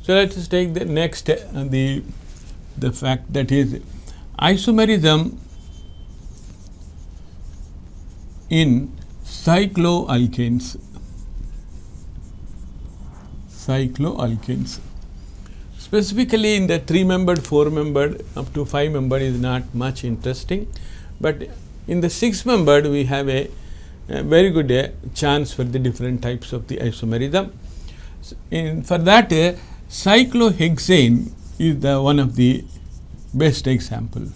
So let us take the next the fact that is isomerism in cycloalkanes. Specifically in the 3-membered, 4-membered, up to 5-membered is not much interesting, but in the 6-membered we have a very good chance for the different types of the isomerism. For that, cyclohexane is the one of the best example.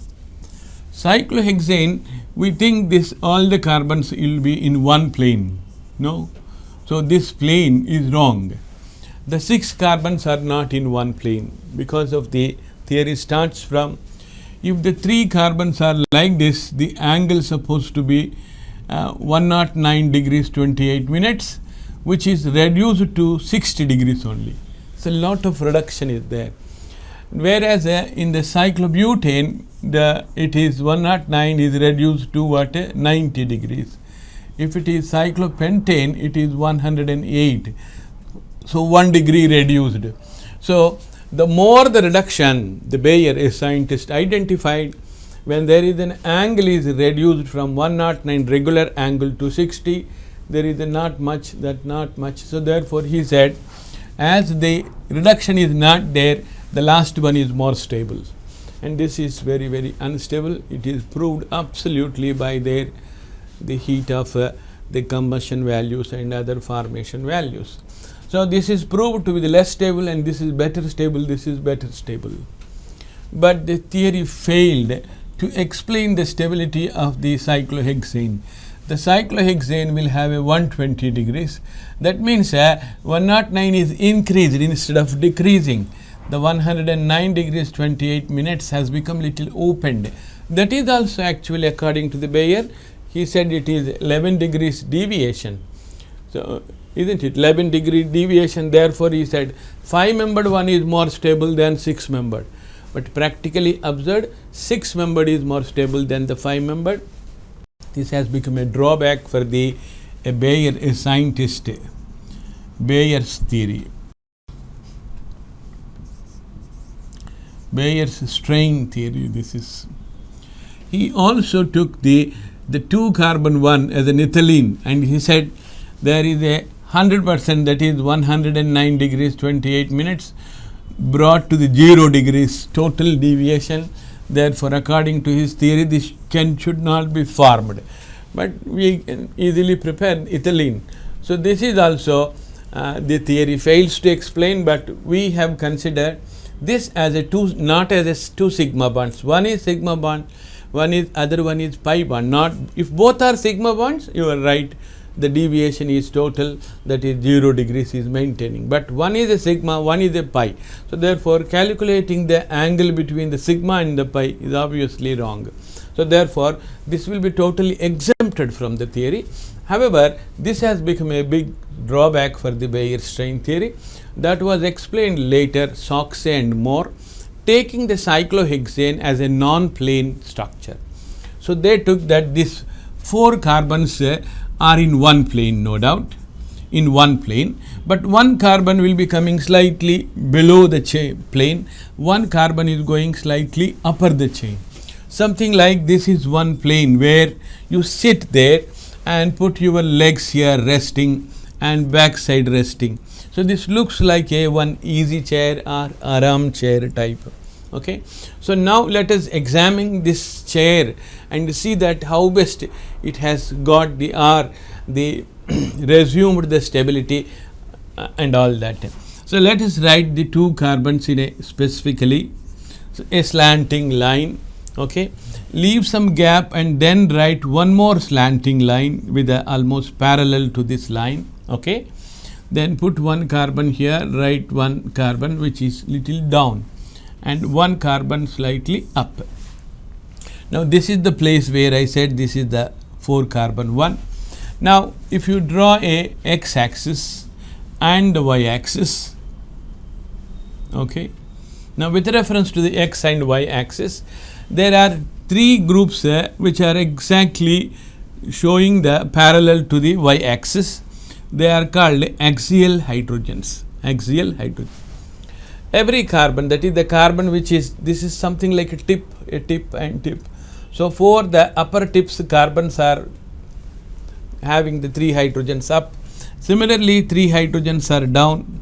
Cyclohexane, we think this all the carbons will be in one plane. No, so this plane is wrong. The 6 carbons are not in one plane because of the theory starts from, if the 3 carbons are like this, the angle supposed to be 109 degrees 28 minutes, which is reduced to 60 degrees only. So a lot of reduction is there. Whereas in the cyclobutane, it is 109 is reduced to what? 90 degrees. If it is cyclopentane, it is 108. So 1 degree reduced. So the more the reduction, the Bayer, a scientist, identified when there is an angle is reduced from 109 regular angle to 60, there is not much, not much. So therefore he said, as the reduction is not there, the last one is more stable. And this is very, very unstable. It is proved absolutely by the heat of the combustion values and other formation values. So this is proved to be the less stable, and this is better stable, this is better stable. But the theory failed to explain the stability of the cyclohexane. The cyclohexane will have a 120 degrees. That means 109 is increased instead of decreasing. The 109 degrees 28 minutes has become little opened. That is also actually according to the Bayer. He said it is 11 degrees deviation. So isn't it 11 degree deviation? Therefore he said 5-membered one is more stable than 6-membered. But practically observed, 6-membered is more stable than the 5-membered. This has become a drawback for the Bayer, a scientist, Bayer's theory. Bayer's strain theory, this is. He also took the 2-carbon one as an ethylene, and he said there is a 100%, that is 109 degrees 28 minutes brought to the 0 degrees total deviation. Therefore, according to his theory, this should not be formed. But we can easily prepare ethylene. So this is also the theory fails to explain, but we have considered this as a not as a 2 sigma bonds. One is sigma bond, other one is pi bond. Not if both are sigma bonds, you are right, the deviation is total, that is 0 degrees is maintaining. But one is a sigma, one is a pi. So therefore, calculating the angle between the sigma and the pi is obviously wrong. So therefore, this will be totally exempted from the theory. However, this has become a big drawback for the Bayer strain theory. That was explained later, Soxe and Moore, taking the cyclohexane as a non-plane structure. So they took that these 4 carbons are in one plane, no doubt, in one plane, but one carbon will be coming slightly below the plane, one carbon is going slightly upper the chain. Something like this is one plane where you sit there and put your legs here resting and backside resting. So this looks like a one easy chair or aram chair type. Okay, so now let us examine this chair and see that how best it has got the resumed the stability and all that. So let us write the 2 carbons in a specifically a slanting line. Okay, leave some gap and then write one more slanting line with almost parallel to this line. Okay, then put 1 carbon here, write 1 carbon which is little down, and 1 carbon slightly up. Now this is the place where I said this is the 4 carbon one. Now if you draw a x-axis and the y-axis, okay, now with reference to the x and y-axis, there are 3 groups which are exactly showing the parallel to the y-axis. They are called axial hydrogens. Axial hydrogen. every carbon, that is the carbon which is, this is something like a tip and tip. So, 4 the upper tips carbons are having the 3 hydrogens up. Similarly, 3 hydrogens are down.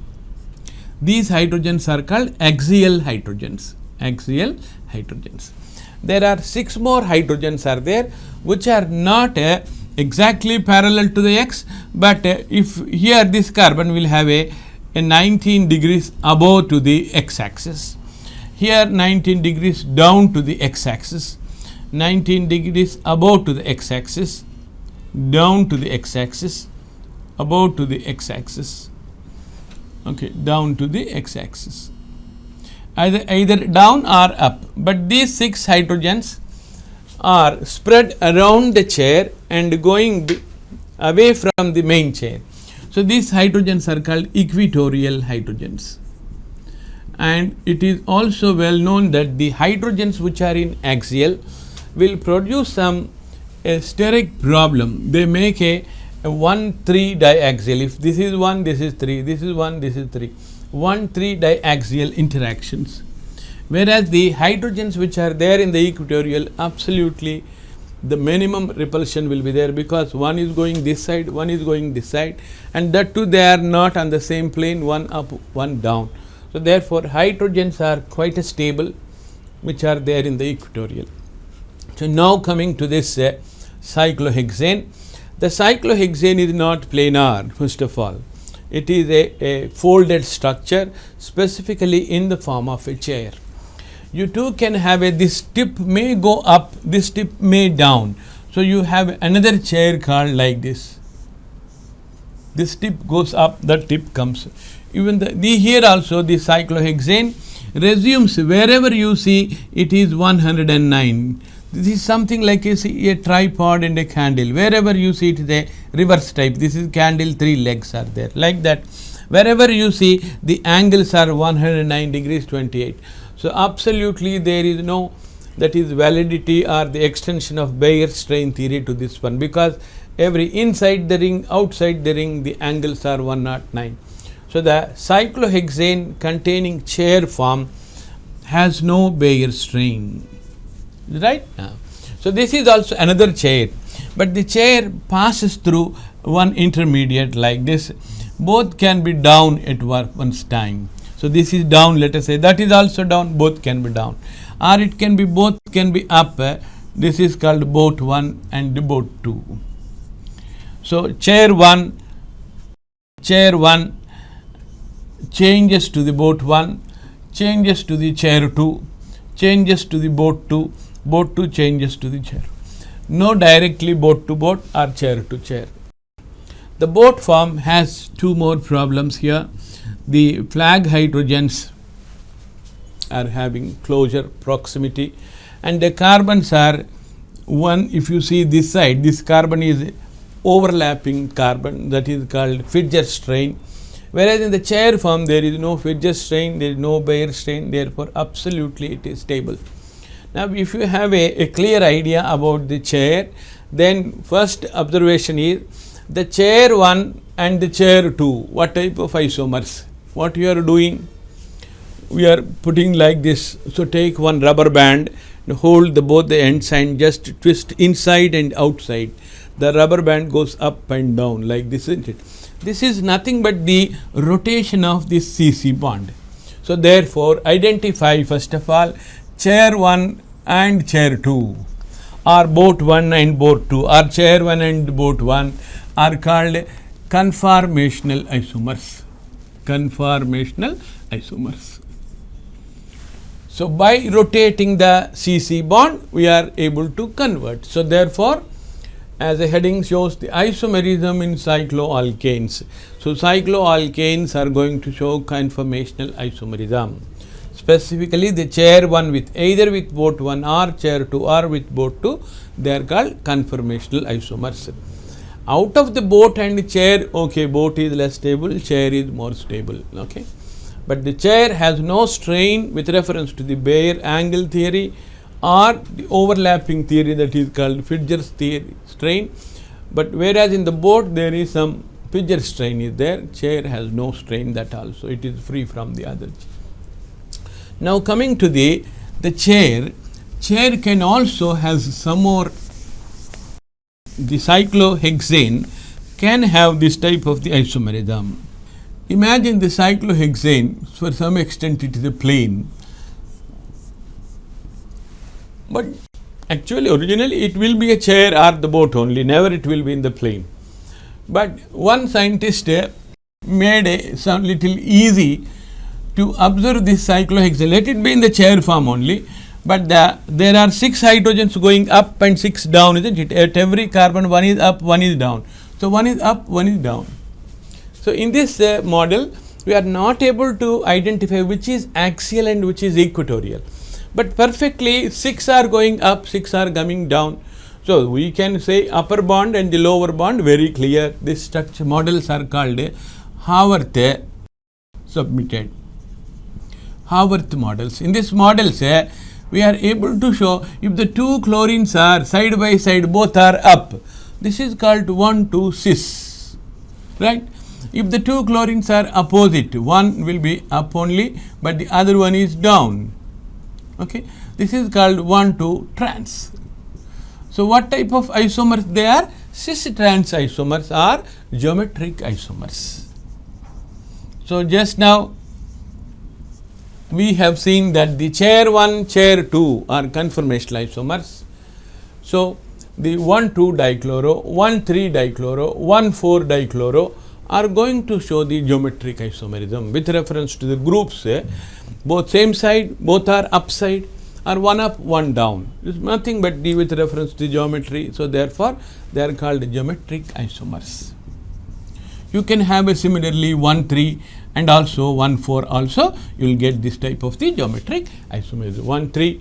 These hydrogens are called axial hydrogens. Axial hydrogens. There are 6 more hydrogens are there which are not exactly parallel to the x, but if here this carbon will have a 19 degrees above to the x axis, here 19 degrees down to the x axis, 19 degrees above to the x axis, down to the x axis, above to the x axis, okay, down to the x axis, either down or up. But these 6 hydrogens are spread around the chair and going away from the main chair. So, these hydrogens are called equatorial hydrogens, and it is also well known that the hydrogens which are in axial will produce some steric problem. They make a 1,3 diaxial. If this is 1, this is 3, this is 1, this is 3, 1,3 diaxial interactions. Whereas the hydrogens which are there in the equatorial, absolutely the minimum repulsion will be there, because one is going this side, one is going this side, and that too they are not on the same plane, one up, one down. So, therefore, hydrogens are quite stable which are there in the equatorial. So, now coming to this cyclohexane. The cyclohexane is not planar, first of all. It is a folded structure, specifically in the form of a chair. You too can have this tip may go up, this tip may down. So, you have another chair called like this. This tip goes up, that tip comes. Even here also the cyclohexane resumes wherever you see it is 109. This is something like a tripod and a candle. Wherever you see it is a reverse type. This is candle, 3 legs are there, like that. Wherever you see the angles are 109 degrees 28. So, absolutely there is no, that is validity or the extension of Bayer strain theory to this one, because every inside the ring, outside the ring, the angles are 109. So, the cyclohexane containing chair form has no Bayer strain, right? So, this is also another chair, but the chair passes through one intermediate like this. Both can be down at one's time. So, this is down, let us say, that is also down, both can be down, or it can be both can be up. This is called boat 1 and boat 2. So, chair 1 changes to the boat 1, changes to the chair 2, changes to the boat 2, boat 2 changes to the chair. No directly boat to boat or chair to chair. The boat form has 2 more problems here. The flag hydrogens are having closure proximity, and the carbons are one. If you see this side, this carbon is overlapping carbon, that is called Fidger strain, whereas in the chair form there is no Fidger strain, there is no Bayer strain, therefore absolutely it is stable. Now, if you have a clear idea about the chair, then first observation is the chair 1 and the chair 2, what type of isomers? What you are doing? We are putting like this. So, take one rubber band, hold both the ends and just twist inside and outside. The rubber band goes up and down like this, isn't it? This is nothing but the rotation of this CC bond. So, therefore, identify first of all chair 1 and chair 2, or boat 1 and boat 2, or chair 1 and boat 1 are called conformational isomers. Conformational isomers. So, by rotating the CC bond, we are able to convert. So, therefore, as a heading shows the isomerism in cycloalkanes. So, cycloalkanes are going to show conformational isomerism. Specifically, the chair 1 with either with boat 1 or chair 2 or with boat 2, they are called conformational isomers. Out of the boat and chair, okay, boat is less stable, chair is more stable, okay. But the chair has no strain with reference to the Bayer angle theory or the overlapping theory, that is called Fidger's theory strain. But whereas in the boat there is some Fidger strain is there, chair has no strain, that also it is free from the other. Now coming to the chair can also has some more, the cyclohexane can have this type of the isomerism. Imagine the cyclohexane, for some extent it is a plane, but actually originally it will be a chair or the boat only, never it will be in the plane. But one scientist made some little easy to observe this cyclohexane. Let it be in the chair form only, but there are 6 hydrogens going up and 6 down, isn't it? At every carbon, one is up, one is down. So one is up, one is down. So in this model, we are not able to identify which is axial and which is equatorial, but perfectly 6 are going up, 6 are coming down. So we can say upper bond and the lower bond very clear. This structure models are called Haworth submitted. Haworth models. In this models, we are able to show if the 2 chlorines are side by side, both are up. This is called 1,2 cis, right? If the 2 chlorines are opposite, one will be up only, but the other one is down. Okay, this is called 1,2 trans. So what type of isomers they are? Cis-trans isomers or geometric isomers. So just now we have seen that the chair 1, chair 2 are conformational isomers. So the 1,2 dichloro, 1,3 dichloro, 1,4 dichloro are going to show the geometric isomerism with reference to the groups, both same side, both are upside, or one up, one down. It is nothing but with reference to the geometry. So therefore they are called geometric isomers. You can have a similarly 1,3 and also 1,4 also, you will get this type of the geometric isomerism. 1,3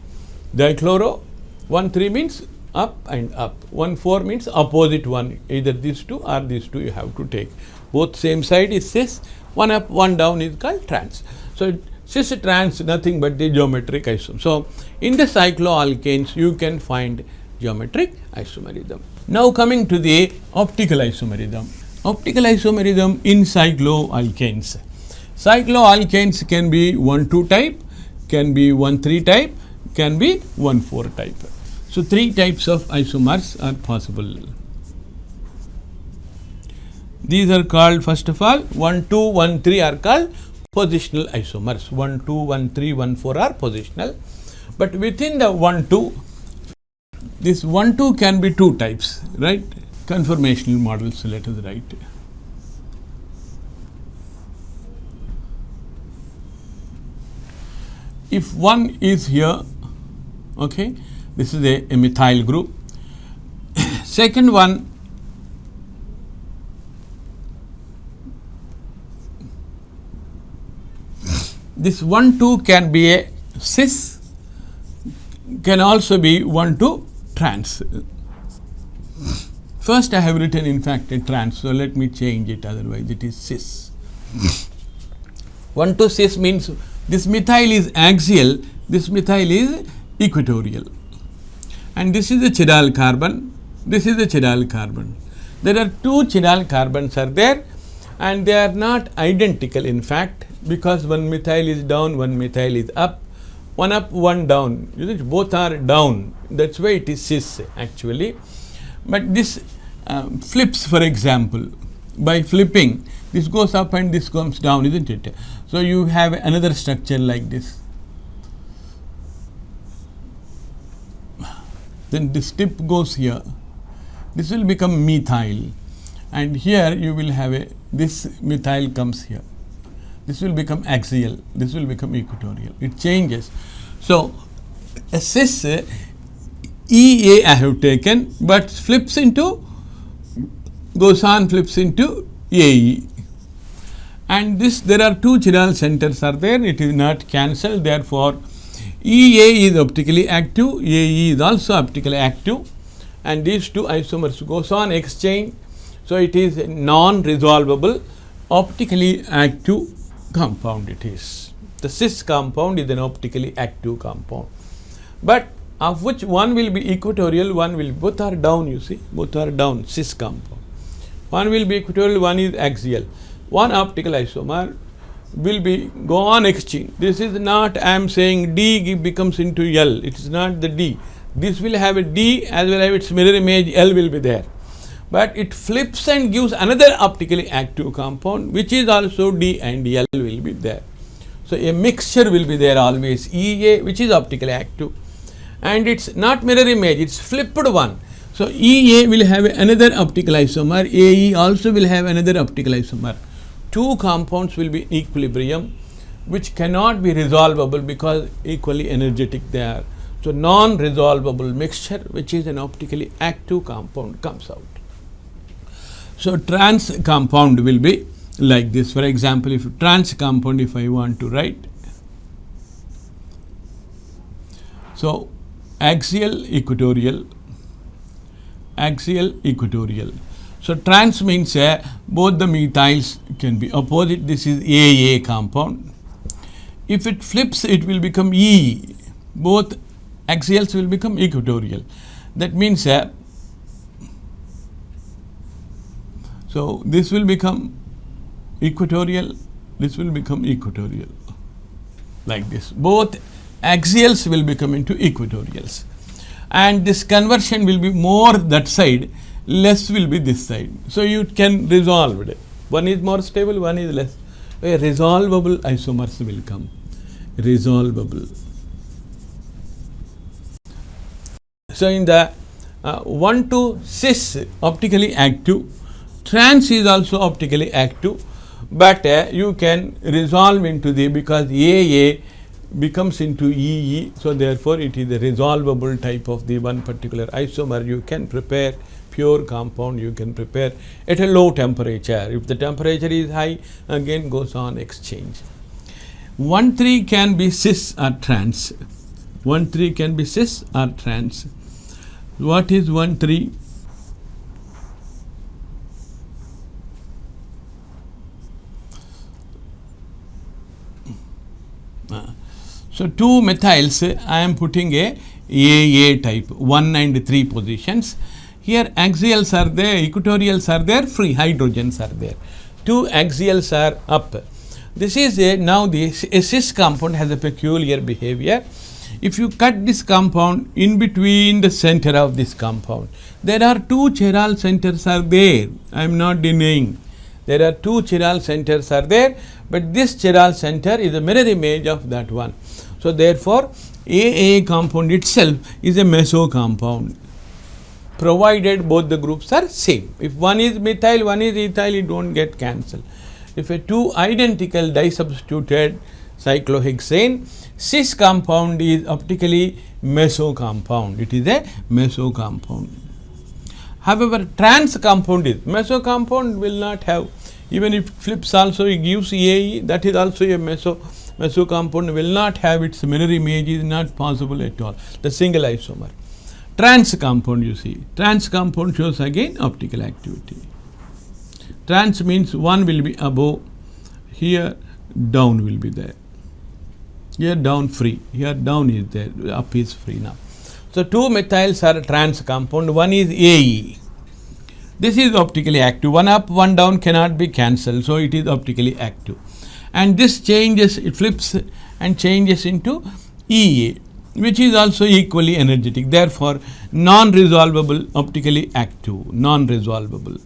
dichloro, 1,3 means up and up, 1,4 means opposite one, either these two or these two you have to take. Both same side is cis, one up, one down is called trans. So cis-trans nothing but the geometric isomerism. So in the cycloalkanes you can find geometric isomerism. Now coming to the optical isomerism. Optical isomerism in cycloalkanes. Cycloalkanes can be 1,2 type, can be 1,3 type, can be 1,4 type. So 3 types of isomers are possible. These are called, first of all, 1,2, 1,3 are called positional isomers. 1,2, 1,3, 1,4 are positional. But within the 1,2, this 1,2 can be 2 types, right? Conformational models, let us write. If one is here, okay, this is a methyl group. Second one, this 1,2 can be a cis, can also be 1,2 trans. First I have written in fact a trans, so let me change it, otherwise it is cis. 1,2 cis means this methyl is axial, this methyl is equatorial. And this is the chiral carbon, this is the chiral carbon. There are 2 chiral carbons are there, and they are not identical in fact, because one methyl is down, one methyl is up, one up, one down. Both are down. That's why it is cis actually. But this flips, for example. By flipping, this goes up and this comes down, isn't it? So you have another structure like this. Then this tip goes here. This will become methyl. And here you will have this methyl comes here. This will become axial, this will become equatorial. It changes. So a cis EA I have taken, but flips into, goes on, flips into AE. And this, there are 2 chiral centers are there, it is not cancelled, therefore EA is optically active, AE is also optically active, and these 2 isomers goes on exchange. So it is a non-resolvable optically active compound it is. The cis compound is an optically active compound, but of which one will be equatorial, one will, both are down, you see, both are down, cis compound. One will be equatorial, one is axial. One optical isomer will be go on exchange. This is not I am saying D becomes into L, it is not the D. This will have a D as well as its mirror image L will be there, but it flips and gives another optically active compound which is also D and L will be there. So a mixture will be there always, EA which is optically active, and it's not mirror image, it's flipped one. So EA will have another optical isomer, AE also will have another optical isomer. Two compounds will be in equilibrium which cannot be resolvable because equally energetic they are. So non-resolvable mixture which is an optically active compound comes out. So trans compound will be like this. For example, if trans compound, if I want to write, so axial equatorial. So trans means both the methyls can be opposite. This is AA compound. If it flips, it will become E. Both axials will become equatorial. That means so this will become equatorial, this will become equatorial, like this. Both axials will become into equatorials, and this conversion will be more that side, less will be this side. So you can resolve it. One is more stable, one is less. A resolvable isomers will come. Resolvable. So in the 1 to cis optically active, trans is also optically active, but you can resolve into the, because AA becomes into EE, so therefore it is a resolvable type of the one particular isomer. You can prepare pure compound, you can prepare at a low temperature. If the temperature is high, again goes on exchange. 1,3 can be cis or trans. 1,3 can be cis or trans. What is 1,3? So two methyls, I am putting a AA type, 1 and 3 positions. Here axials are there, equatorials are there, free hydrogens are there. Two axials are up. This is now a cis compound has a peculiar behavior. If you cut this compound in between the center of this compound, there are two chiral centers are there. I am not denying. There are two chiral centers are there, but this chiral center is a mirror image of that one. So therefore, AA compound itself is a meso compound, provided both the groups are same. If one is methyl, one is ethyl, it don't get cancelled. If a two identical disubstituted cyclohexane, cis compound is optically meso compound. It is a meso compound. However, trans compound is meso compound will not have, even if flips also it gives EAE, that is also a meso compound will not have its mirror image, is not possible at all. The single isomer. Trans compound, you see, trans compound shows again optical activity. Trans means one will be above, here down will be there. Here down free, here down is there, up is free now. So two methyls are trans compound, one is AE. This is optically active, one up, one down cannot be cancelled, so it is optically active. And this changes, it flips and changes into EA, which is also equally energetic, therefore non-resolvable optically active, non-resolvable.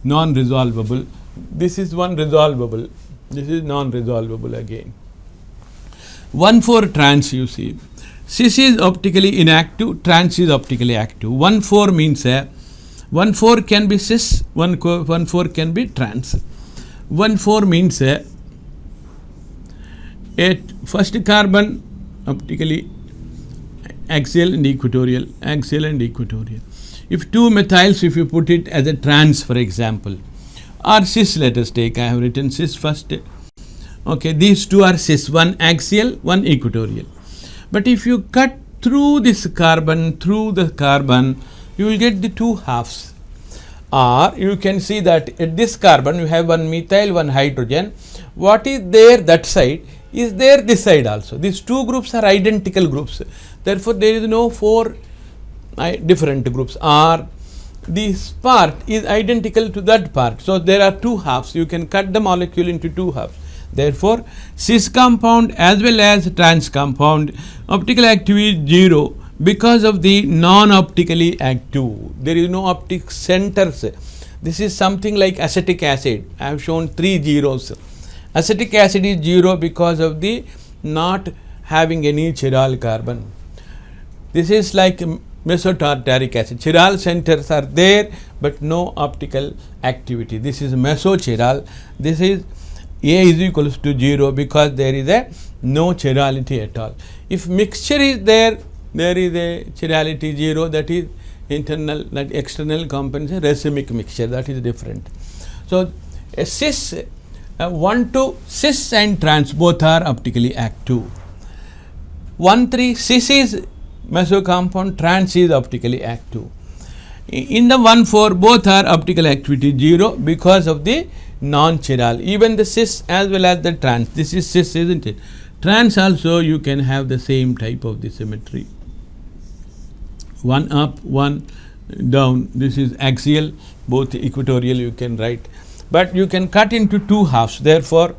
Non-resolvable, this is one resolvable, this is non-resolvable again. 1,4 trans, you see, cis is optically inactive, trans is optically active. 1,4 means 1,4 can be cis, 1,4 can be trans. 1,4 means at first carbon optically axial and equatorial, axial and equatorial. If two methyls, if you put it as a trans, for example, or cis, let us take, I have written cis first. Okay, these two are cis, one axial, one equatorial. But if you cut through this carbon, you will get the two halves. Or you can see that at this carbon, you have one methyl, one hydrogen. What is there that side is there this side also. These two groups are identical groups. Therefore, there is no four different groups. Or this part is identical to that part. So, there are two halves, you can cut the molecule into two halves. Therefore, cis compound as well as trans compound optical activity is 0 because of the non-optically active. There is no optic centers. This is something like acetic acid. I have shown 3 zeros. Acetic acid is 0 because of the not having any chiral carbon. This is like mesotartaric acid. Chiral centers are there, but no optical activity. This is mesochiral. This is A is equals to 0 because there is a no chirality at all. If mixture is there, there is a chirality 0, that is internal, that external compensation, racemic mixture, that is different. So, a cis 1, 2 cis and trans both are optically active. 1, 3 cis is meso compound, trans is optically active. In the 1, 4 both are optical activity 0 because of the non-chiral. Even the cis as well as the trans. This is cis, isn't it? Trans also you can have the same type of the symmetry. 1 up, 1 down. This is axial, both equatorial you can write. But you can cut into two halves. Therefore,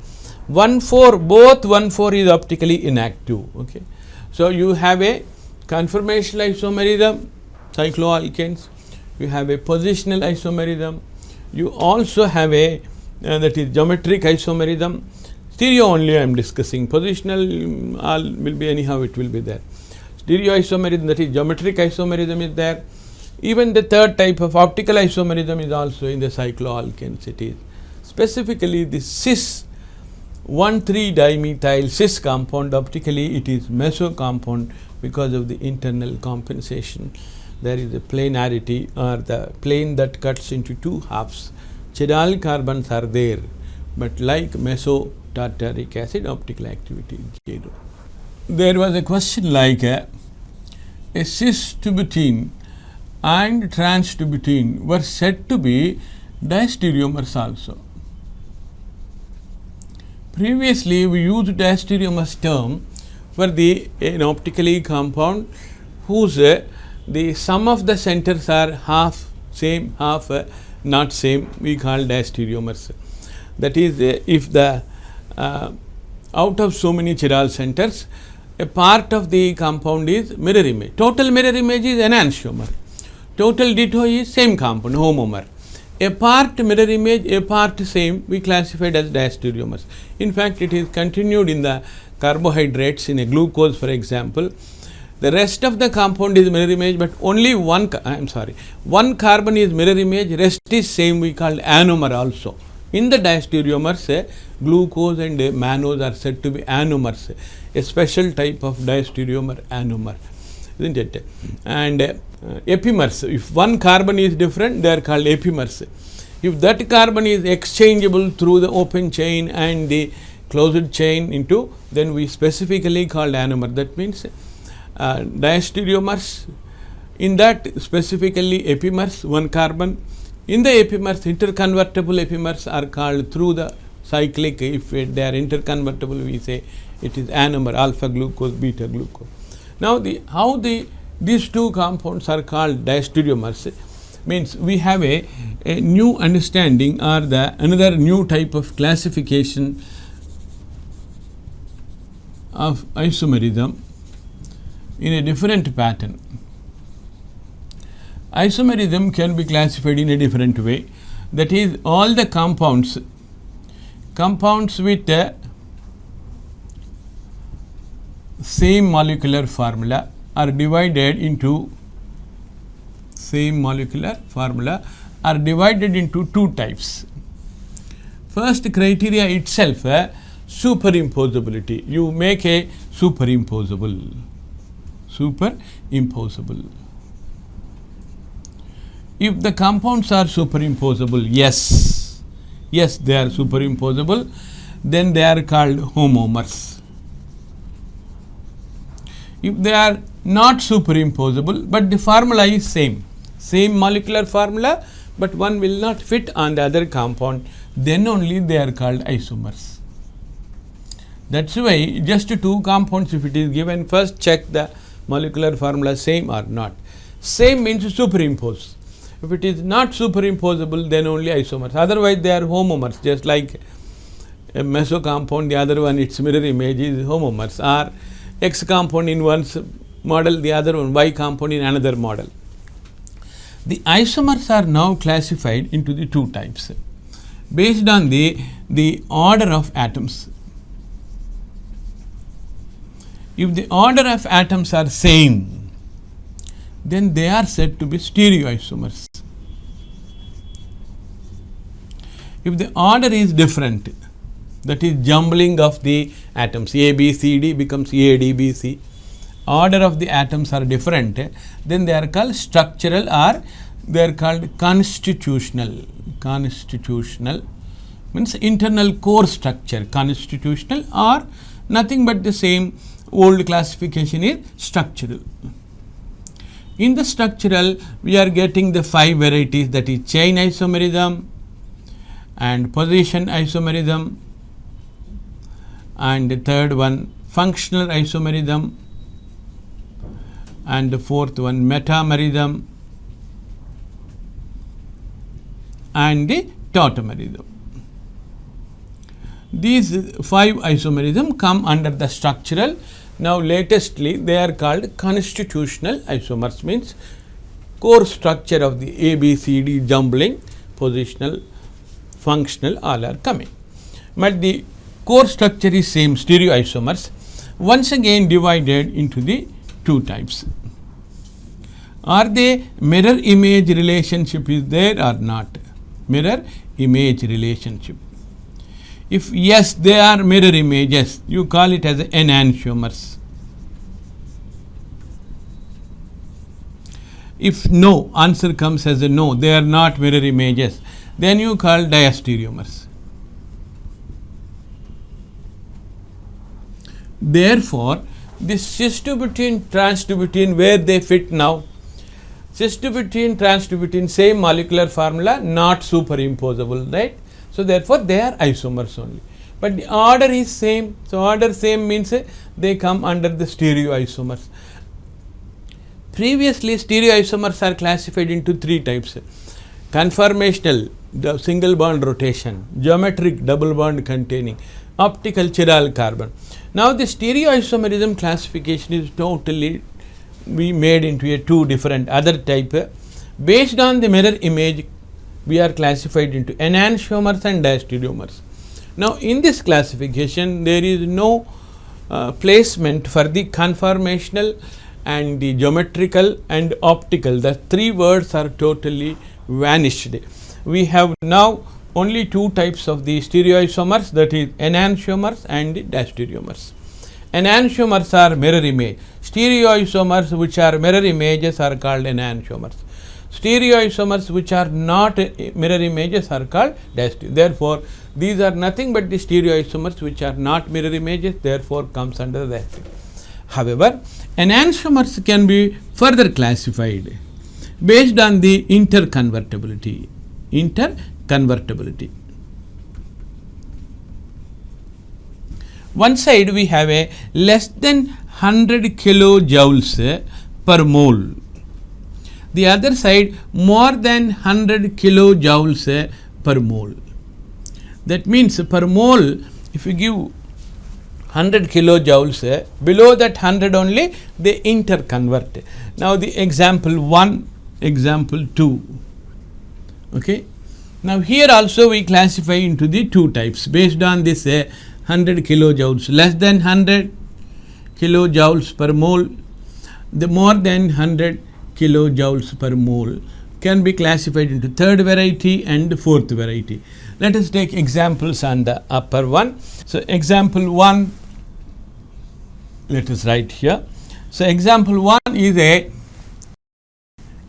1, 4 both 1, 4 is optically inactive. Okay. So, you have a conformational isomerism, cycloalkanes. You have a positional isomerism. You also have a that is geometric isomerism. Stereo only I am discussing. Positional all will be anyhow, it will be there. Stereo isomerism, that is geometric isomerism is there. Even the third type of optical isomerism is also in the cycloalkanes. It is specifically the cis 1,3-dimethyl cis compound. Optically it is meso compound because of the internal compensation. There is a planarity, or the plane that cuts into two halves. Chiral carbons are there, but like mesotartaric acid, optical activity is 0. There was a question like a cis to butene and trans to butene were said to be diastereomers also. Previously, we used diastereomers term for the optically compound whose the sum of the centers are half same, half not same, we call diastereomers. That is, if the out of so many chiral centers, a part of the compound is mirror image. Total mirror image is enantiomer. Total ditto is same compound, homomer. A part mirror image, a part same, we classified as diastereomers. In fact, it is continued in the carbohydrates, in a glucose for example. The rest of the compound is mirror image, but only one carbon is mirror image, rest is same, we call anomer also. In the diastereomers, glucose and mannose are said to be anomers, a special type of diastereomer anomer, isn't it? And epimers, if one carbon is different, they are called epimers. If that carbon is exchangeable through the open chain and the closed chain into, then we specifically called anomer. That means diastereomers, in that specifically epimers, one carbon. In the epimers, interconvertible epimers are called through the cyclic. If they are interconvertible, we say it is anomer, alpha glucose, beta glucose. Now, how these two compounds are called diastereomers means we have a new understanding, or another new type of classification of isomerism in a different pattern. Isomerism can be classified in a different way. That is, all the compounds with the same molecular formula are divided into two types. First criteria itself, superimposability. You make a superimposable. If the compounds are superimposable, yes, they are superimposable, then they are called homomers. If they are not superimposable, but the formula is same molecular formula, but one will not fit on the other compound, then only they are called isomers. That's why just two compounds, if it is given, first check the molecular formula same or not. Same means superimpose. If it is not superimposable, then only isomers. Otherwise, they are homomers, just like a meso compound, the other one its mirror image is homomers, or X compound in one's model, the other one Y compound in another model. The isomers are now classified into the two types based on the order of atoms. If the order of atoms are same, then they are said to be stereoisomers. If the order is different, that is jumbling of the atoms, A, B, C, D becomes A, D, B, C, order of the atoms are different, then they are called structural, or they are called constitutional. Constitutional means internal core structure, constitutional, or nothing but the same old classification is structural. In the structural, we are getting the 5 varieties, that is chain isomerism and position isomerism, and the third one functional isomerism, and the fourth one metamerism, and the tautomerism. These 5 isomerism come under the structural. Now latestly they are called constitutional isomers, means core structure of the A, B, C, D jumbling, positional, functional, all are coming. But the core structure is same, stereoisomers, once again divided into the two types. Are they mirror image relationship is there or not? Mirror image relationship. If yes, they are mirror images, you call it as enantiomers. If no, answer comes as a no, they are not mirror images, then you call diastereomers. Therefore, this cis2butene, trans2butene, where they fit now? Cis2butene, trans2butene, same molecular formula, not superimposable, right? So therefore, they are isomers only. But the order is same. So order same means they come under the stereoisomers. Previously, stereoisomers are classified into 3 types: conformational, the single bond rotation; geometric, double bond containing; optical, chiral carbon. Now the stereoisomerism classification is totally we made into a 2 different other type. Based on the mirror image, we are classified into enantiomers and diastereomers. Now in this classification, there is no placement for the conformational and the geometrical and optical. The 3 words are totally vanished. We have now only 2 types of the stereoisomers, that is enantiomers and diastereomers. Enantiomers are mirror image. Stereoisomers which are mirror images are called enantiomers. Stereoisomers which are not mirror images are called diastereomers. Therefore, these are nothing but the stereoisomers which are not mirror images, therefore comes under that. However, enantiomers can be further classified based on the interconvertibility. Interconvertibility. One side we have a less than 100 kilojoules per mole. The other side more than 100 kilojoules per mole. That means per mole, if you give 100 kilojoules, below that 100 only they interconvert. Now the example 1, example 2. Okay. Now here also we classify into the 2 types based on this 100 kilojoules, less than 100 kilojoules per mole, the more than 100 kilojoules per mole can be classified into 3rd variety and 4th variety. Let us take examples on the upper one. So example 1, let us write here. So example 1 is a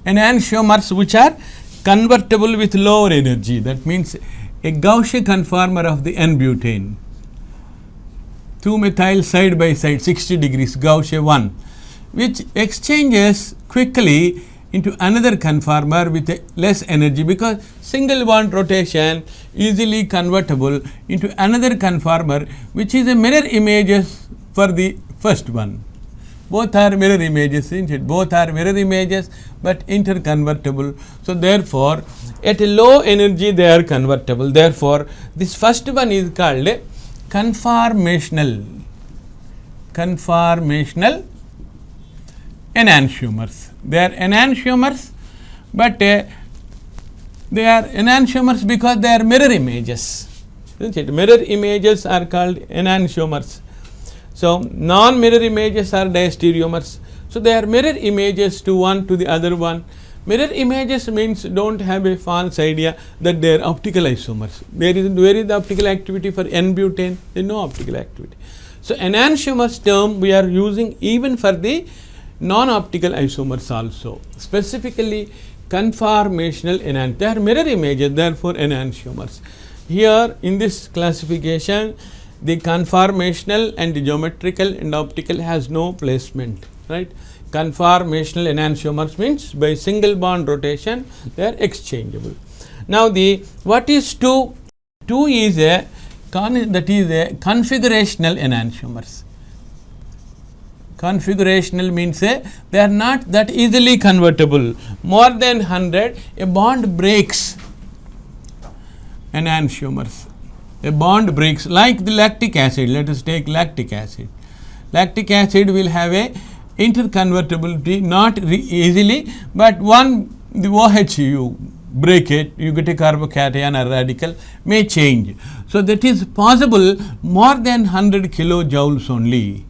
enantiomers which are convertible with lower energy. That means a Gaussian conformer of the N-butane. 2 methyl side by side 60 degrees Gaussian 1, which exchanges quickly into another conformer with a less energy, because single bond rotation easily convertible into another conformer which is a mirror images for the first one. Both are mirror images, isn't it? Both are mirror images but interconvertible. So therefore, at a low energy they are convertible. Therefore, this first one is called conformational enantiomers. They are enantiomers, but they are enantiomers because they are mirror images, isn't it? Mirror images are called enantiomers. So non-mirror images are diastereomers. So they are mirror images to one to the other one. Mirror images means don't have a false idea that they are optical isomers. Where is the optical activity for N-butane? There is no optical activity. So enantiomers term we are using even for the non-optical isomers also. Specifically conformational enantiomers. They are mirror images, therefore enantiomers. Here in this classification, the conformational and the geometrical and optical has no placement, right? Conformational enantiomers means by single bond rotation they are exchangeable. Now what is 2? 2 is a configurational enantiomers. Configurational means they are not that easily convertible. More than 100 a bond breaks. Enantiomers. A bond breaks like the lactic acid. Let us take lactic acid. Lactic acid will have a interconvertibility not easily, but the OH you break it, you get a carbocation or radical may change. So that is possible more than 100 kilojoules only.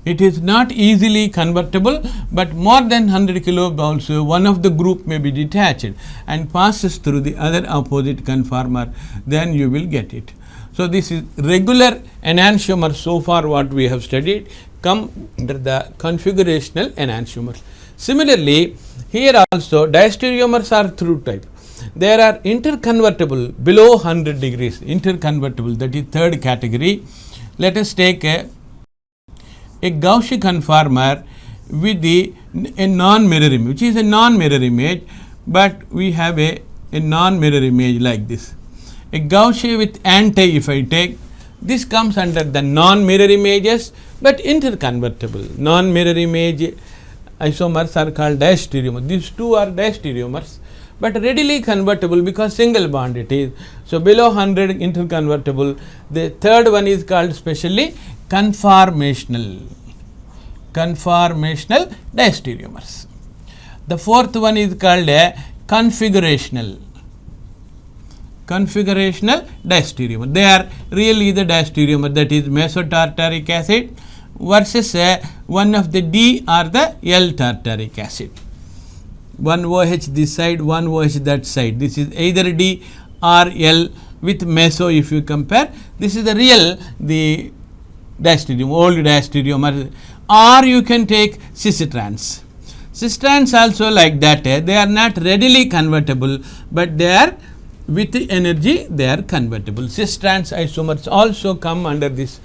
It is not easily convertible, but more than 100 kilojoules one of the group may be detached and passes through the other opposite conformer, then you will get it. So this is regular enantiomer. So far what we have studied come under the configurational enantiomers. Similarly, here also diastereomers are through type. There are interconvertible below 100 degrees, interconvertible, that is third category. Let us take a Gaussian conformer with a non-mirror image, which is a non-mirror image, but we have a non-mirror image like this. A Gaussian with anti, if I take, this comes under the non-mirror images but interconvertible. Non-mirror image isomers are called diastereomers. These two are diastereomers but readily convertible because single bond it is. So below 100 interconvertible. The third one is called specially conformational diastereomers. The fourth one is called a configurational diastereomer. They are really the diastereomer, that is mesotartaric acid versus one of the D or the L tartaric acid. One OH this side, one OH that side. This is either D or L with meso if you compare. This is the real the diastereomer, old diastereomer. Or you can take cis-trans. Cis-trans also like that. They are not readily convertible, but they are with the energy they are convertible. Cis-trans isomers also come under this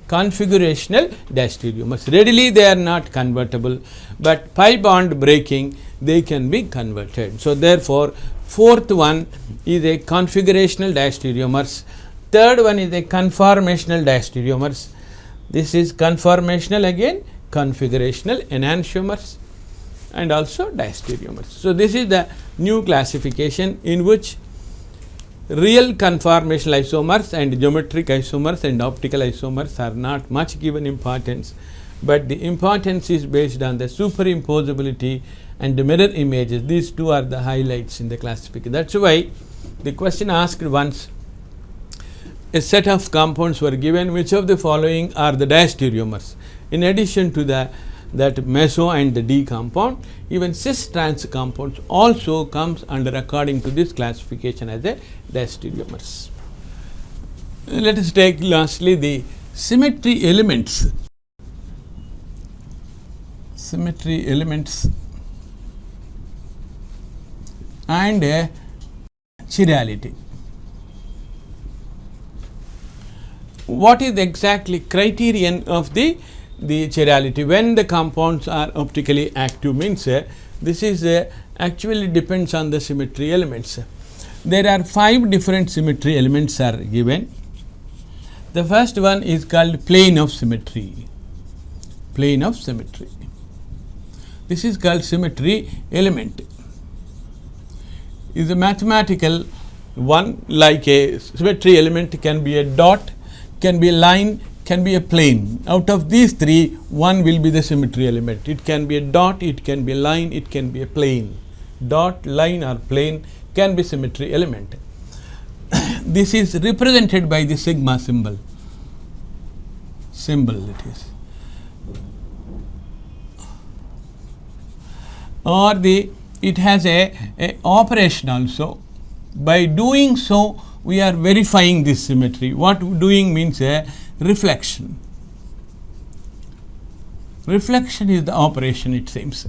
configurational diastereomers. Readily they are not convertible, but pi bond breaking they can be converted. So therefore, fourth one is a configurational diastereomers. Third one is a conformational diastereomers. This is conformational again, configurational enantiomers and also diastereomers. So this is the new classification in which real conformational isomers and geometric isomers and optical isomers are not much given importance, but the importance is based on the superimposability and the mirror images. These two are the highlights in the classification. That's why the question asked once a set of compounds were given, which of the following are the diastereomers. In addition to that meso and the D compound, even cis-trans compounds also comes under according to this classification as a diastereomers. Let us take lastly the symmetry elements. Symmetry elements and chirality. What is exactly criterion of the chirality when the compounds are optically active means this is actually depends on the symmetry elements. There are 5 different symmetry elements are given. The first one is called plane of symmetry. Plane of symmetry. This is called symmetry element. Is a mathematical one, like a symmetry element can be a dot, can be a line, can be a plane. Out of these three, one will be the symmetry element. It can be a dot, it can be a line, it can be a plane. Dot, line or plane can be symmetry element. This is represented by the sigma symbol. It is. Or it has a operation also. By doing so, we are verifying this symmetry. What doing means a reflection. Reflection is the operation, it seems.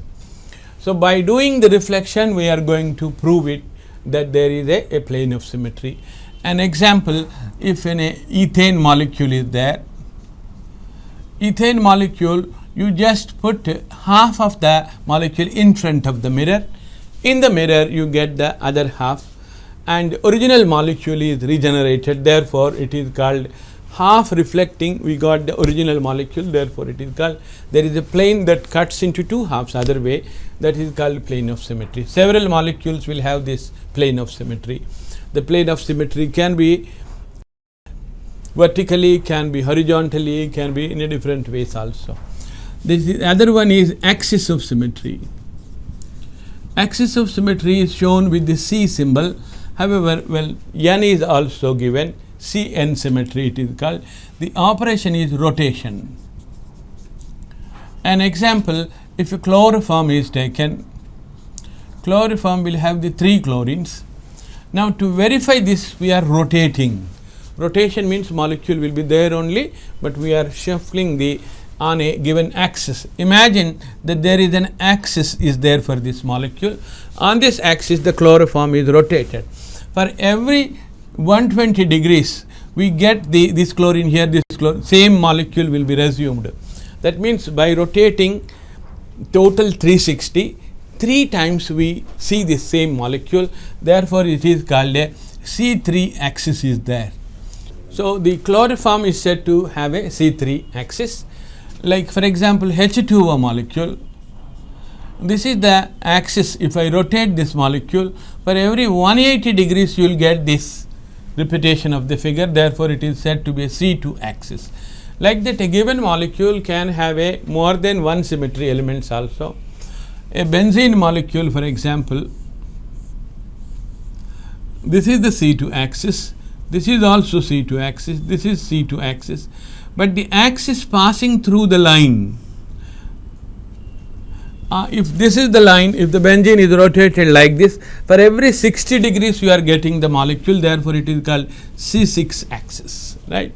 So by doing the reflection, we are going to prove it that there is a plane of symmetry. An example, if an ethane molecule is there, ethane molecule, you just put half of the molecule in front of the mirror. In the mirror, you get the other half, and original molecule is regenerated. Therefore, it is called half reflecting. We got the original molecule. Therefore, it is called, there is a plane that cuts into two halves other way, that is called plane of symmetry. Several molecules will have this plane of symmetry. The plane of symmetry can be vertically, can be horizontally, can be in a different ways also. The other one is axis of symmetry. Axis of symmetry is shown with the C symbol. However, well, N is also given, Cn symmetry it is called. The operation is rotation. An example, if a chloroform is taken, chloroform will have the 3 chlorines. Now to verify this, we are rotating. Rotation means molecule will be there only, but we are shuffling the on a given axis. Imagine that there is an axis is there for this molecule. On this axis, the chloroform is rotated. For every 120 degrees, we get this chlorine here, this same molecule will be resumed. That means by rotating total 360, 3 times we see the same molecule. Therefore, it is called a C3 axis is there. So the chloroform is said to have a C3 axis. Like for example, H2O molecule, this is the axis. If I rotate this molecule, for every 180 degrees you will get this repetition of the figure. Therefore, it is said to be a C2 axis. Like that, a given molecule can have a more than one symmetry elements also. A benzene molecule, for example, this is the C2 axis. This is also C2 axis. This is C2 axis. But the axis passing through the line, if this is the line, if the benzene is rotated like this, for every 60 degrees you are getting the molecule. Therefore, it is called C6 axis, right?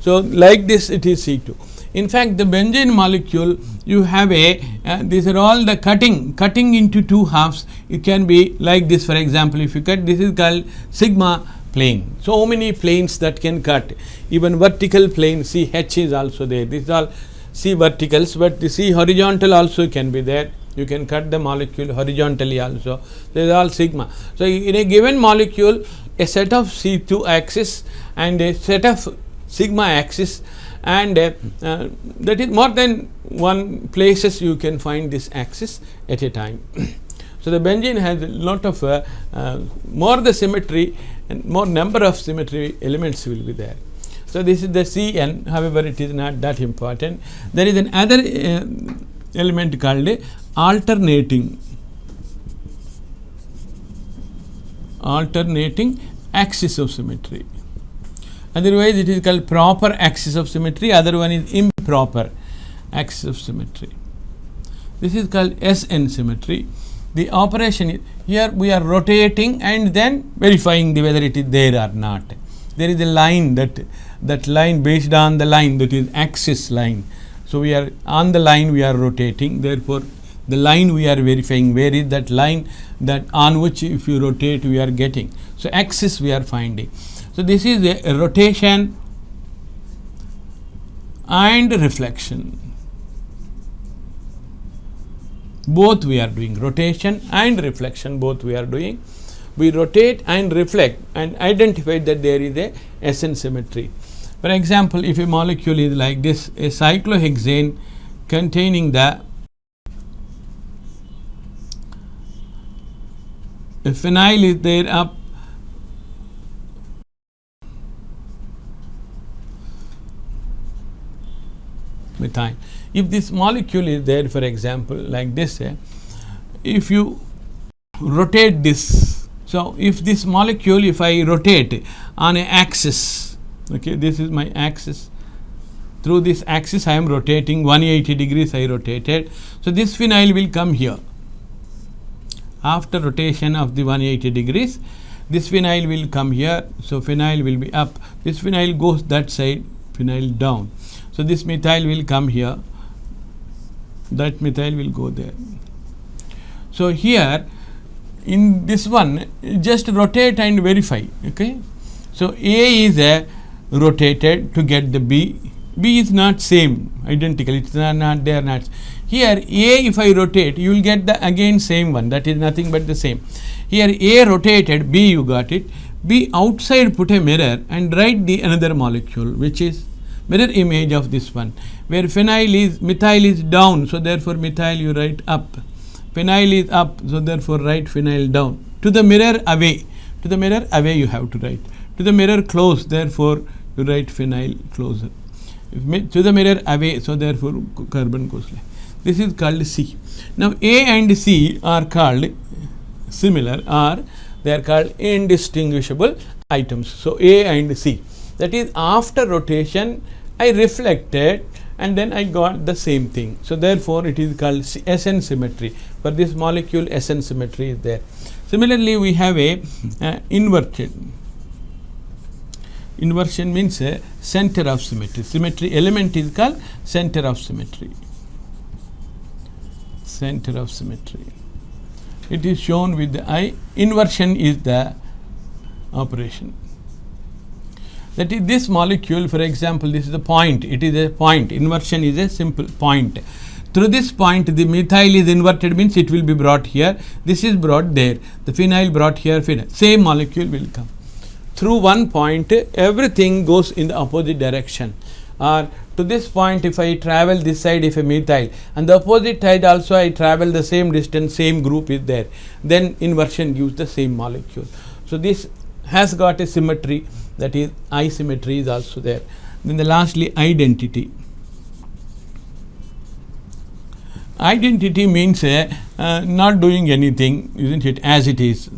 So like this, it is C2. In fact, the benzene molecule, you have a these are all the cutting into 2 halves. It can be like this. For example, if you cut, this is called sigma plane. So many planes that can cut. Even vertical plane, see H is also there. These are all C verticals, but the C horizontal also can be there. You can cut the molecule horizontally also. These are all sigma. So in a given molecule, a set of C2 axis and a set of sigma axis, and that is more than one places you can find this axis at a time. So the benzene has a lot of more the symmetry and more number of symmetry elements will be there. So this is the Cn. However, it is not that important. There is another element called alternating axis of symmetry. Otherwise, it is called proper axis of symmetry. Other one is improper axis of symmetry. This is called Sn symmetry. The operation is, here we are rotating and then verifying whether it is there or not. There is a line, that line based on the line, that is axis line. So we are on the line, we are rotating. Therefore, the line we are verifying, where is that line that on which if you rotate we are getting. So axis we are finding. So this is a rotation and reflection. Both we are doing, rotation and reflection, both we are doing. We rotate and reflect and identify that there is a Sn symmetry. For example, if a molecule is like this, a cyclohexane containing the If phenyl is there, up. Methyl. If this molecule is there, for example, like this, if you rotate this, so if this molecule, if I rotate on an axis, okay, this is my axis, through this axis I am rotating 180 degrees, I rotated, so this phenyl will come here. After rotation of the 180 degrees, this phenyl will come here, so phenyl will be up, this phenyl goes that side, phenyl down, so this methyl will come here, that methyl will go there. So here in this one, just rotate and verify, okay. So A is rotated to get the B. B is not same, identical, it's not there, not here. A, if I rotate, you will get the again same one, that is nothing but the same. Here A rotated, B you got it. B outside, put a mirror and write the another molecule, which is mirror image of this one, where phenyl is, methyl is down, so therefore methyl you write up. Phenyl is up, so therefore write phenyl down. To the mirror away, to the mirror away you have to write. To the mirror close, therefore you write phenyl closer. To the mirror away, so therefore carbon goes like. This is called C. Now A and C are called similar, or they are called indistinguishable items. So A and C, that is after rotation I reflected and then I got the same thing. So therefore it is called SN symmetry. For this molecule, SN symmetry is there. Similarly, we have a inverted. Inversion means a center of symmetry. Symmetry element is called center of symmetry. Center of symmetry. It is shown with the eye. Inversion is the operation. That is, this molecule, for example, this is the point. It is a point. Inversion is a simple point. Through this point, the methyl is inverted, means it will be brought here. This is brought there. The phenyl brought here. Phenyl. Same molecule will come. Through one point, everything goes in the opposite direction. Or to this point, if I travel this side, if a methyl, and the opposite side also I travel the same distance, same group is there, then inversion gives the same molecule. So this has got a symmetry, that is asymmetry is also there. Then the lastly, identity. Identity means not doing anything, isn't it, as it is.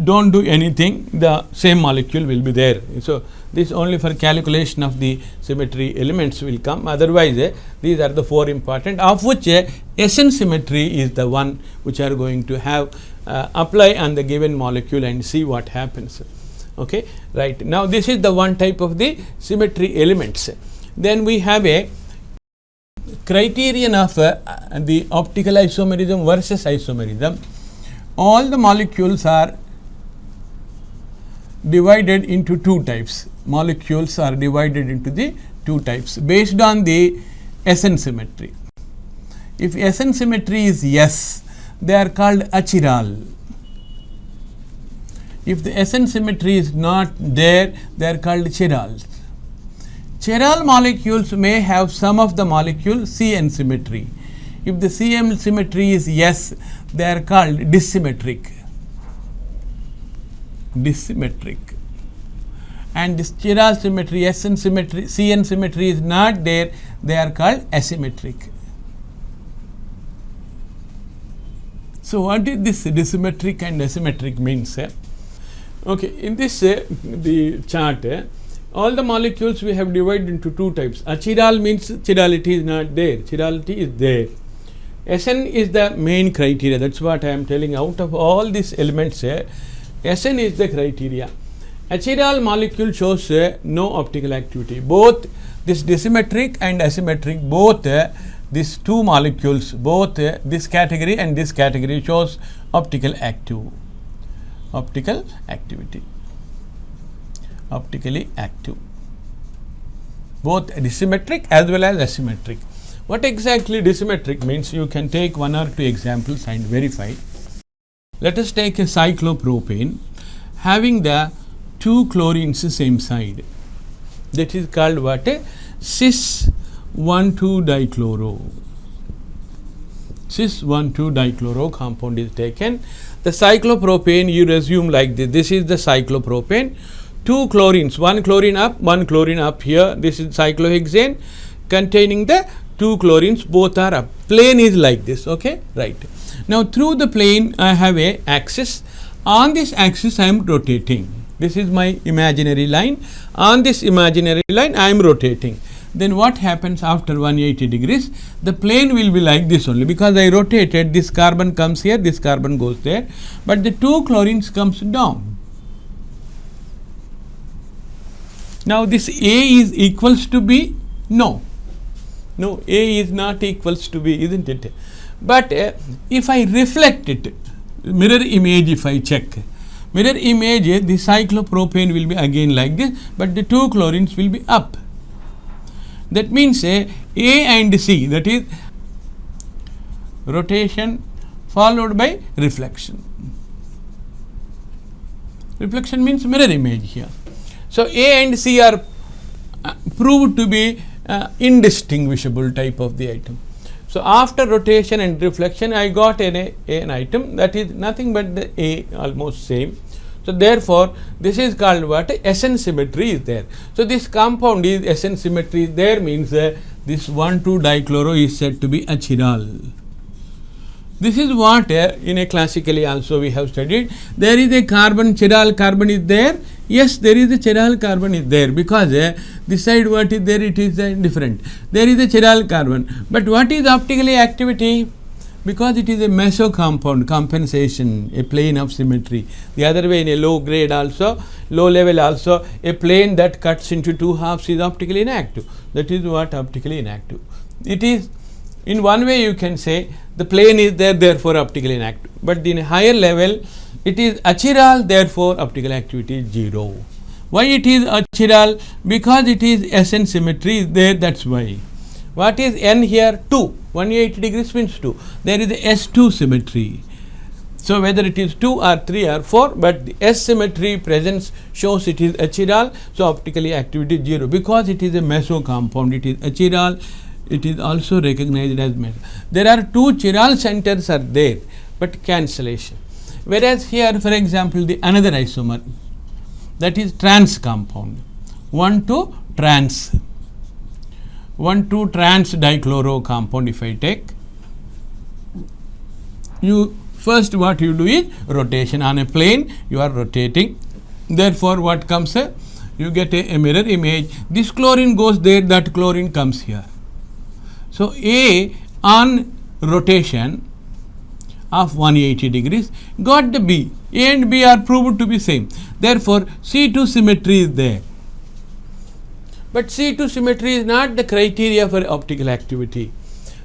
Don't do anything, the same molecule will be there. So this only for calculation of the symmetry elements will come. Otherwise, these are the four important, of which SN symmetry is the one which are going to have apply on the given molecule and see what happens. Okay, right. Now this is the one type of the symmetry elements. Then we have a criterion of the optical isomerism versus isomerism. All the molecules are divided into two types. Molecules are divided into the two types based on the SN symmetry. If SN symmetry is yes, they are called achiral. If the SN symmetry is not there, they are called chirals. Chiral molecules may have some of the molecule CN symmetry. If the CN symmetry is yes, they are called dissymmetric. Dissymmetric. And this chiral symmetry, SN symmetry, CN symmetry is not there, they are called asymmetric. So what is this dissymmetric and asymmetric means? Okay, in this the chart, all the molecules we have divided into two types. Achiral means chirality is not there, chirality is there. SN is the main criteria, that's what I am telling. Out of all these elements, SN is the criteria. Achiral molecule shows no optical activity. Both this dissymmetric and asymmetric, both these two molecules, both this category and this category shows optical active. Optical activity. Optically active. Both dissymmetric as well as asymmetric. What exactly dissymmetric means? You can take one or two examples and verify. Let us take a cyclopropane having the two chlorines same side. That is called what? Cis 1,2-dichloro. cis 1,2 dichloro compound is taken. The cyclopropane you resume like this. This is the cyclopropane. 2 chlorines, 1 chlorine up here. This is cyclohexane containing the 2 chlorines, both are up. Plane is like this, okay, right. Now through the plane I have a axis. On this axis I am rotating. This is my imaginary line. On this imaginary line I am rotating. Then what happens after 180 degrees? The plane will be like this only, because I rotated, this carbon comes here, this carbon goes there, but the 2 chlorines comes down. Now this A is equals to B? No. No, A is not equals to B, isn't it? But if I reflect it, mirror image if I check, mirror image, the cyclopropane will be again like this, but the 2 chlorines will be up. That means A and C, that is rotation followed by reflection. Reflection means mirror image here. So A and C are proved to be indistinguishable type of the item. So after rotation and reflection I got an item that is nothing but the A, almost same. So therefore this is called what? SN symmetry is there. So this compound is SN symmetry is there, means this 1,2 dichloro is said to be a chiral. This is what in a classically also we have studied. There is a carbon, chiral carbon is there. Yes, there is a chiral carbon is there, because this side what is there, it is different. There is a chiral carbon. But what is optically activity? Because it is a meso compound, compensation, a plane of symmetry. The other way in a low grade also, low level also, a plane that cuts into 2 halves is optically inactive. That is what optically inactive. It is, in one way you can say the plane is there, therefore optically inactive. But in a higher level it is achiral, therefore optical activity is 0. Why it is achiral? Because it is SN symmetry is there, that's why. What is N here? 2. 180 degrees means 2. There is the S2 symmetry. So whether it is 2 or 3 or 4, but the S symmetry presence shows it is achiral, so optically activity 0. Because it is a meso compound, it is achiral, it is also recognized as meso. There are 2 chiral centers are there, but cancellation. Whereas here, for example, the another isomer, that is trans compound, 1,2 trans. 1,2 trans dichloro compound if I take, you first what you do is rotation on a plane, you are rotating, therefore what comes you get a mirror image, this chlorine goes there, that chlorine comes here. So A on rotation of 180 degrees got the B. A and B are proved to be same, therefore C2 symmetry is there. But C2 symmetry is not the criteria for optical activity.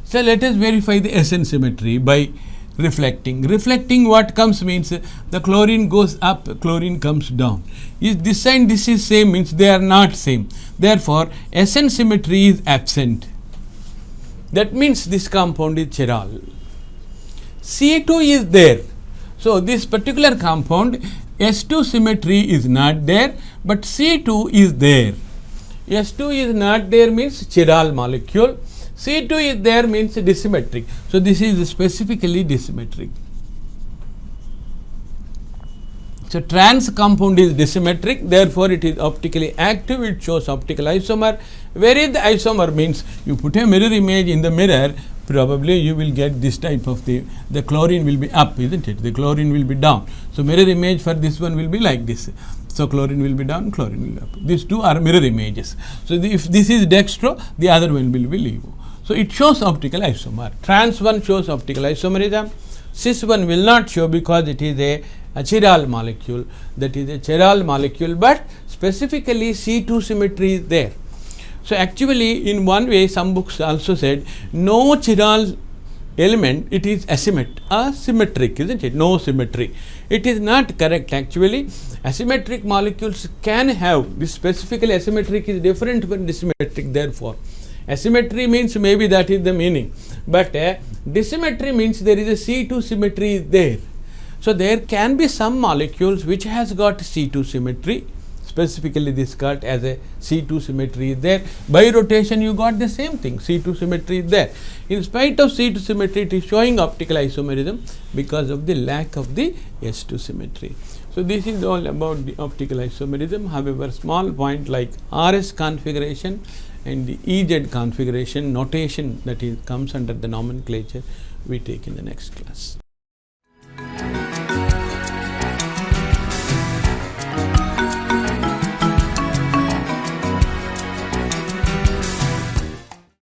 So let us verify the SN symmetry by reflecting. Reflecting what comes means the chlorine goes up, chlorine comes down. Is this and this is same, means they are not same. Therefore SN symmetry is absent. That means this compound is chiral. C2 is there. So this particular compound S2 symmetry is not there, but C2 is there. S2 is not there means chiral molecule. C2 is there means dissymmetric. So this is specifically dissymmetric. So trans compound is dissymmetric, therefore it is optically active, it shows optical isomer. Where is the isomer means you put a mirror image in the mirror, probably you will get this type of the chlorine will be up, isn't it? The chlorine will be down. So mirror image for this one will be like this. So chlorine will be down, chlorine will be up. These two are mirror images. So if this is dextro, the other one will be levo. So it shows optical isomer. Trans one shows optical isomerism. Cis one will not show because it is a chiral molecule. That is a chiral molecule, but specifically C2 symmetry is there. So actually in one way some books also said no chiral element, it is asymmetric, isn't it? No symmetry. It is not correct actually. Asymmetric molecules can have, this specifically asymmetric is different from dissymmetric, therefore. Asymmetry means maybe that is the meaning, but dissymmetry means there is a C2 symmetry is there. So there can be some molecules which has got C2 symmetry, specifically this cut as a C2 symmetry is there. By rotation you got the same thing, C2 symmetry is there. In spite of C2 symmetry, it is showing optical isomerism because of the lack of the S2 symmetry. So, this is all about the optical isomerism. However, small point like RS configuration and the EZ configuration notation that is comes under the nomenclature we take in the next class.